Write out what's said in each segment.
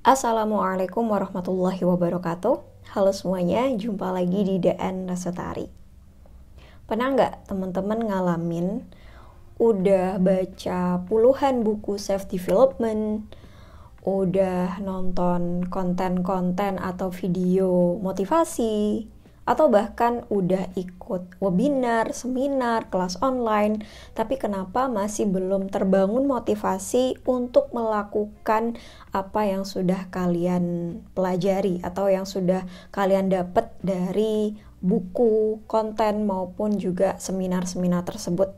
Assalamualaikum warahmatullahi wabarakatuh. Halo semuanya, jumpa lagi di DN Rasetari. Pernah nggak teman-teman ngalamin udah baca puluhan buku self development, udah nonton konten-konten atau video motivasi, atau bahkan udah ikut webinar, seminar, kelas online, tapi kenapa masih belum terbangun motivasi untuk melakukan apa yang sudah kalian pelajari atau yang sudah kalian dapat dari buku, konten maupun juga seminar-seminar tersebut.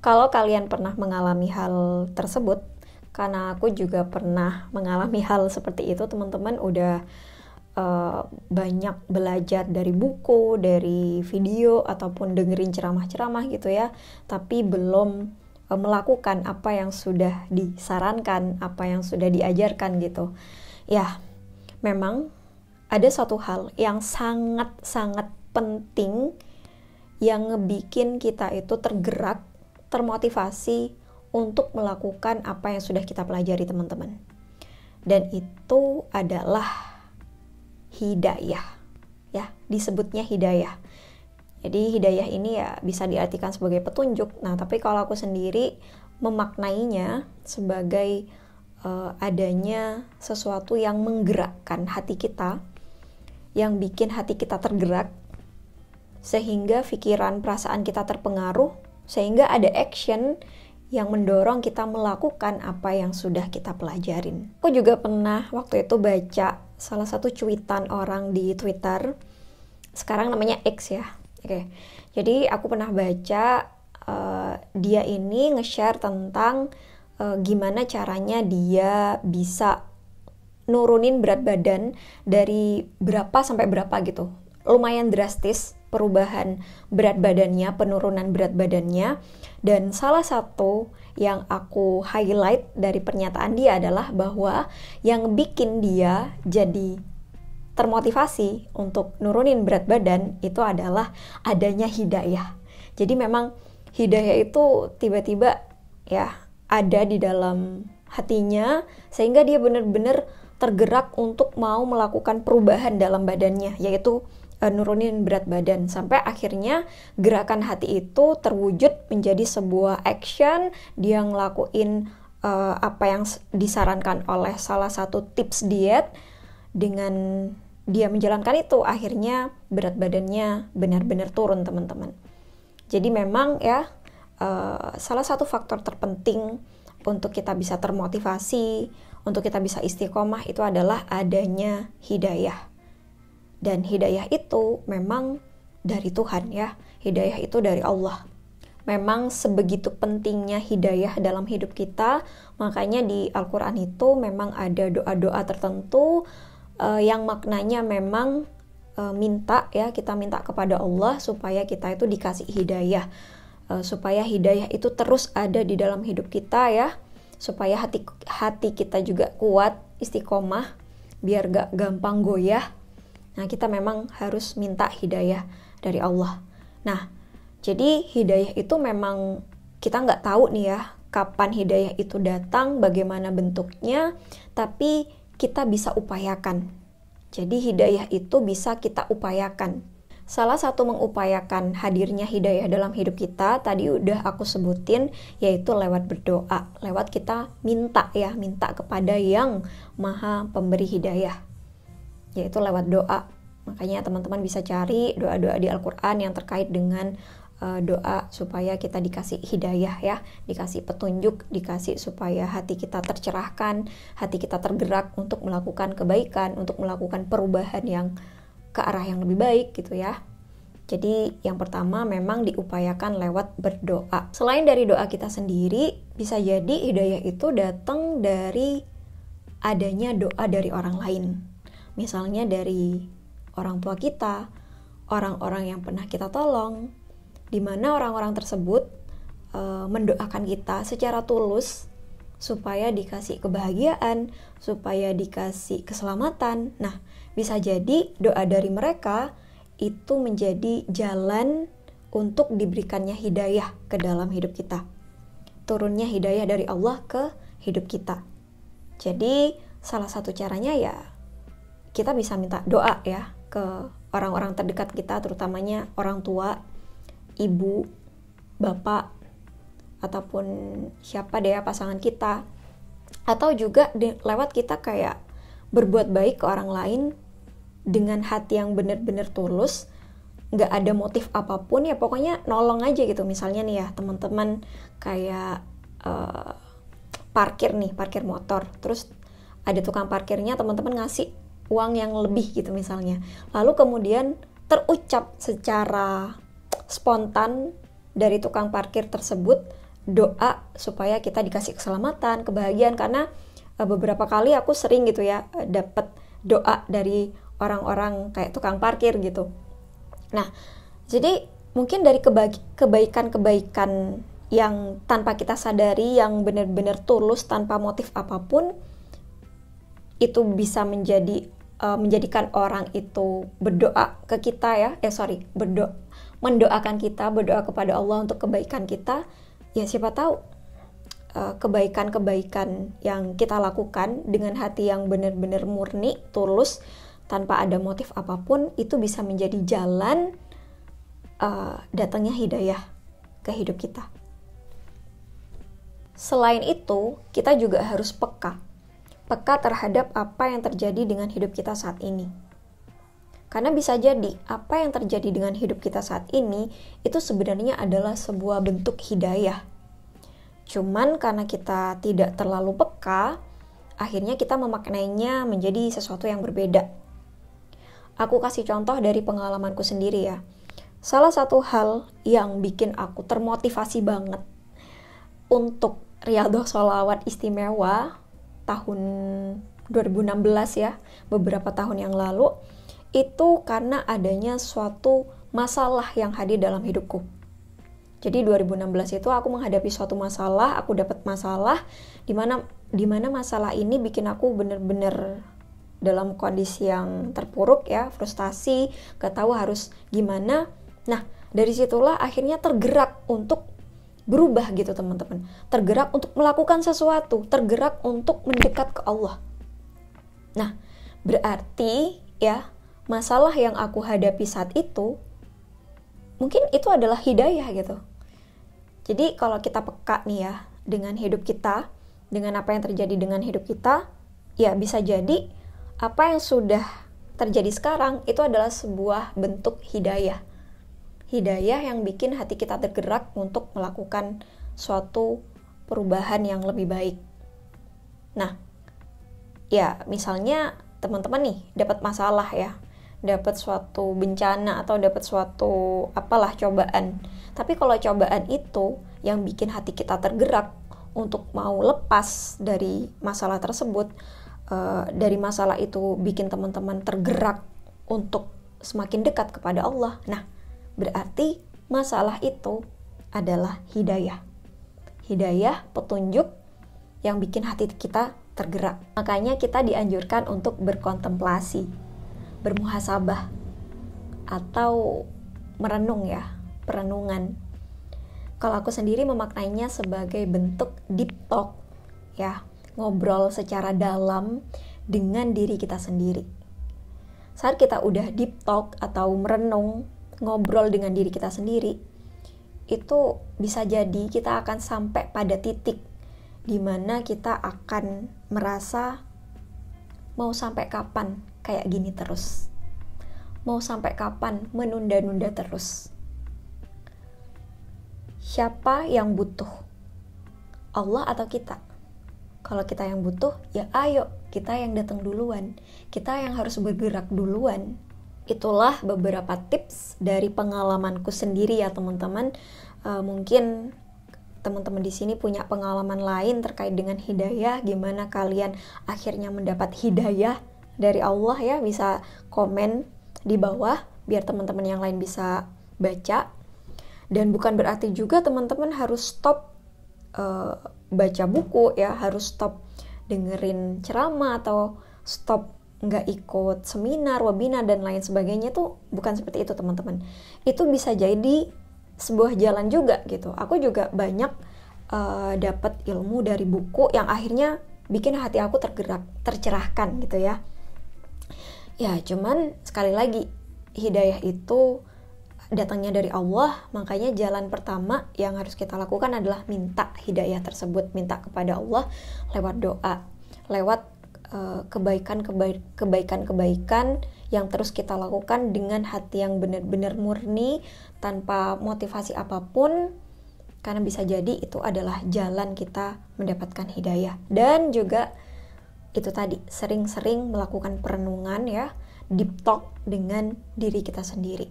Kalau kalian pernah mengalami hal tersebut, karena aku juga pernah mengalami hal seperti itu, teman-teman udah banyak belajar dari buku, dari video, ataupun dengerin ceramah-ceramah gitu ya, tapi belum melakukan apa yang sudah disarankan, apa yang sudah diajarkan gitu. Ya, memang ada satu hal yang sangat-sangat penting yang ngebikin kita itu tergerak, termotivasi untuk melakukan apa yang sudah kita pelajari, teman-teman. Dan itu adalah hidayah, ya, disebutnya hidayah. Jadi hidayah ini ya bisa diartikan sebagai petunjuk. Nah, tapi kalau aku sendiri memaknainya sebagai adanya sesuatu yang menggerakkan hati kita, yang bikin hati kita tergerak, sehingga pikiran, perasaan kita terpengaruh, sehingga ada action yang mendorong kita melakukan apa yang sudah kita pelajarin. Aku juga pernah waktu itu baca salah satu cuitan orang di Twitter, sekarang namanya X ya. Oke. Jadi aku pernah baca dia ini nge-share tentang gimana caranya dia bisa nurunin berat badan dari berapa sampai berapa gitu. Lumayan drastis perubahan berat badannya, penurunan berat badannya. Dan salah satu yang aku highlight dari pernyataan dia adalah bahwa yang bikin dia jadi termotivasi untuk nurunin berat badan itu adalah adanya hidayah. Jadi memang hidayah itu tiba-tiba ya ada di dalam hatinya, sehingga dia benar-benar tergerak untuk mau melakukan perubahan dalam badannya, yaitu nurunin berat badan, sampai akhirnya gerakan hati itu terwujud menjadi sebuah action. Dia ngelakuin apa yang disarankan oleh salah satu tips diet. Dengan dia menjalankan itu, akhirnya berat badannya benar-benar turun, teman-teman. Jadi memang ya salah satu faktor terpenting untuk kita bisa termotivasi, untuk kita bisa istiqomah, itu adalah adanya hidayah. Dan hidayah itu memang dari Tuhan ya. Hidayah itu dari Allah. Memang sebegitu pentingnya hidayah dalam hidup kita. Makanya di Al-Quran itu memang ada doa-doa tertentu yang maknanya memang minta ya, kita minta kepada Allah supaya kita itu dikasih hidayah. Supaya hidayah itu terus ada di dalam hidup kita ya. Supaya hati kita juga kuat, istiqomah, biar gak gampang goyah. Nah, kita memang harus minta hidayah dari Allah. Nah, jadi hidayah itu memang kita nggak tahu nih ya, kapan hidayah itu datang, bagaimana bentuknya, tapi kita bisa upayakan. Jadi hidayah itu bisa kita upayakan. Salah satu mengupayakan hadirnya hidayah dalam hidup kita, tadi udah aku sebutin, yaitu lewat berdoa. Lewat kita minta ya, minta kepada yang maha pemberi hidayah, yaitu lewat doa. Makanya teman-teman bisa cari doa-doa di Al-Quran yang terkait dengan doa supaya kita dikasih hidayah ya, dikasih petunjuk, dikasih supaya hati kita tercerahkan, hati kita tergerak untuk melakukan kebaikan, untuk melakukan perubahan yang ke arah yang lebih baik gitu ya. Jadi yang pertama memang diupayakan lewat berdoa. Selain dari doa kita sendiri, bisa jadi hidayah itu datang dari adanya doa dari orang lain. Misalnya dari orang tua kita, orang-orang yang pernah kita tolong, di mana orang-orang tersebut mendoakan kita secara tulus supaya dikasih kebahagiaan, supaya dikasih keselamatan. Nah, bisa jadi doa dari mereka itu menjadi jalan untuk diberikannya hidayah ke dalam hidup kita. Turunnya hidayah dari Allah ke hidup kita. Jadi salah satu caranya ya kita bisa minta doa ya ke orang-orang terdekat kita, terutamanya orang tua, ibu, bapak, ataupun siapa deh ya, pasangan kita. Atau juga lewat kita kayak berbuat baik ke orang lain dengan hati yang benar-benar tulus, nggak ada motif apapun ya, pokoknya nolong aja gitu. Misalnya nih ya teman-teman kayak parkir motor, terus ada tukang parkirnya, teman-teman ngasih uang yang lebih gitu misalnya, lalu kemudian terucap secara spontan dari tukang parkir tersebut doa supaya kita dikasih keselamatan, kebahagiaan. Karena beberapa kali aku sering gitu ya dapat doa dari orang-orang kayak tukang parkir gitu. Nah, jadi mungkin dari kebaikan-kebaikan yang tanpa kita sadari, yang benar-benar tulus tanpa motif apapun, itu bisa menjadikan orang itu berdoa ke kita ya, mendoakan kita, berdoa kepada Allah untuk kebaikan kita. Ya siapa tahu kebaikan-kebaikan yang kita lakukan dengan hati yang benar-benar murni, tulus, tanpa ada motif apapun, itu bisa menjadi jalan datangnya hidayah ke hidup kita. Selain itu, kita juga harus peka terhadap apa yang terjadi dengan hidup kita saat ini. Karena bisa jadi apa yang terjadi dengan hidup kita saat ini itu sebenarnya adalah sebuah bentuk hidayah. Cuman karena kita tidak terlalu peka, akhirnya kita memaknainya menjadi sesuatu yang berbeda. Aku kasih contoh dari pengalamanku sendiri ya. Salah satu hal yang bikin aku termotivasi banget untuk Riyadhah Sholawat Istimewa tahun 2016 ya, beberapa tahun yang lalu, itu karena adanya suatu masalah yang hadir dalam hidupku. Jadi 2016 itu aku menghadapi suatu masalah, aku dapat masalah di mana masalah ini bikin aku bener-bener dalam kondisi yang terpuruk ya, frustasi, gak tahu harus gimana. Nah, dari situlah akhirnya tergerak untuk berubah gitu teman-teman, tergerak untuk melakukan sesuatu, tergerak untuk mendekat ke Allah. Nah, berarti ya masalah yang aku hadapi saat itu mungkin itu adalah hidayah gitu. Jadi kalau kita peka nih ya dengan hidup kita, dengan apa yang terjadi dengan hidup kita, ya bisa jadi apa yang sudah terjadi sekarang itu adalah sebuah bentuk hidayah. Hidayah yang bikin hati kita tergerak untuk melakukan suatu perubahan yang lebih baik. Nah, ya misalnya teman-teman nih dapat masalah ya, dapat suatu bencana atau dapat suatu apalah cobaan. Tapi kalau cobaan itu yang bikin hati kita tergerak untuk mau lepas dari masalah tersebut, dari masalah itu bikin teman-teman tergerak untuk semakin dekat kepada Allah. Nah, berarti masalah itu adalah hidayah. Hidayah, petunjuk yang bikin hati kita tergerak. Makanya kita dianjurkan untuk berkontemplasi, bermuhasabah, atau merenung ya, perenungan. Kalau aku sendiri memaknainya sebagai bentuk deep talk ya, ngobrol secara dalam dengan diri kita sendiri. Saat kita udah deep talk atau merenung, ngobrol dengan diri kita sendiri, itu bisa jadi kita akan sampai pada titik di mana kita akan merasa mau sampai kapan kayak gini terus, mau sampai kapan menunda-nunda terus. Siapa yang butuh? Allah atau kita? Kalau kita yang butuh, ya ayo kita yang datang duluan, kita yang harus bergerak duluan. Itulah beberapa tips dari pengalamanku sendiri ya teman-teman. Mungkin teman-teman di sini punya pengalaman lain terkait dengan hidayah, gimana kalian akhirnya mendapat hidayah dari Allah ya, bisa komen di bawah biar teman-teman yang lain bisa baca. Dan bukan berarti juga teman-teman harus stop baca buku ya, harus stop dengerin ceramah atau stop nggak ikut seminar, webinar dan lain sebagainya. Tuh bukan seperti itu teman-teman. Itu bisa jadi sebuah jalan juga gitu. Aku juga banyak dapat ilmu dari buku yang akhirnya bikin hati aku tergerak, tercerahkan gitu ya. Ya cuman sekali lagi, hidayah itu datangnya dari Allah, makanya jalan pertama yang harus kita lakukan adalah minta hidayah tersebut, minta kepada Allah lewat doa, lewat kebaikan-kebaikan yang terus kita lakukan dengan hati yang benar-benar murni, tanpa motivasi apapun, karena bisa jadi itu adalah jalan kita mendapatkan hidayah. Dan juga itu tadi, sering-sering melakukan perenungan ya, deep talk dengan diri kita sendiri.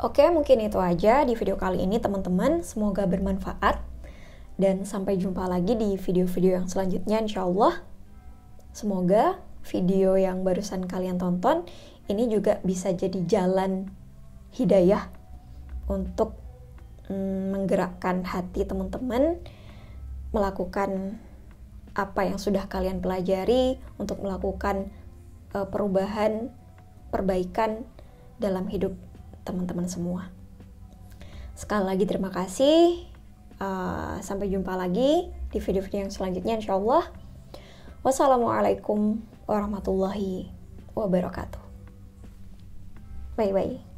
Oke, mungkin itu aja di video kali ini teman-teman, semoga bermanfaat, dan sampai jumpa lagi di video-video yang selanjutnya insyaallah. Semoga video yang barusan kalian tonton ini juga bisa jadi jalan hidayah untuk menggerakkan hati teman-teman melakukan apa yang sudah kalian pelajari, untuk melakukan perubahan, perbaikan dalam hidup teman-teman semua. Sekali lagi terima kasih. Sampai jumpa lagi di video-video yang selanjutnya insyaallah. Wassalamualaikum warahmatullahi wabarakatuh. Bye-bye.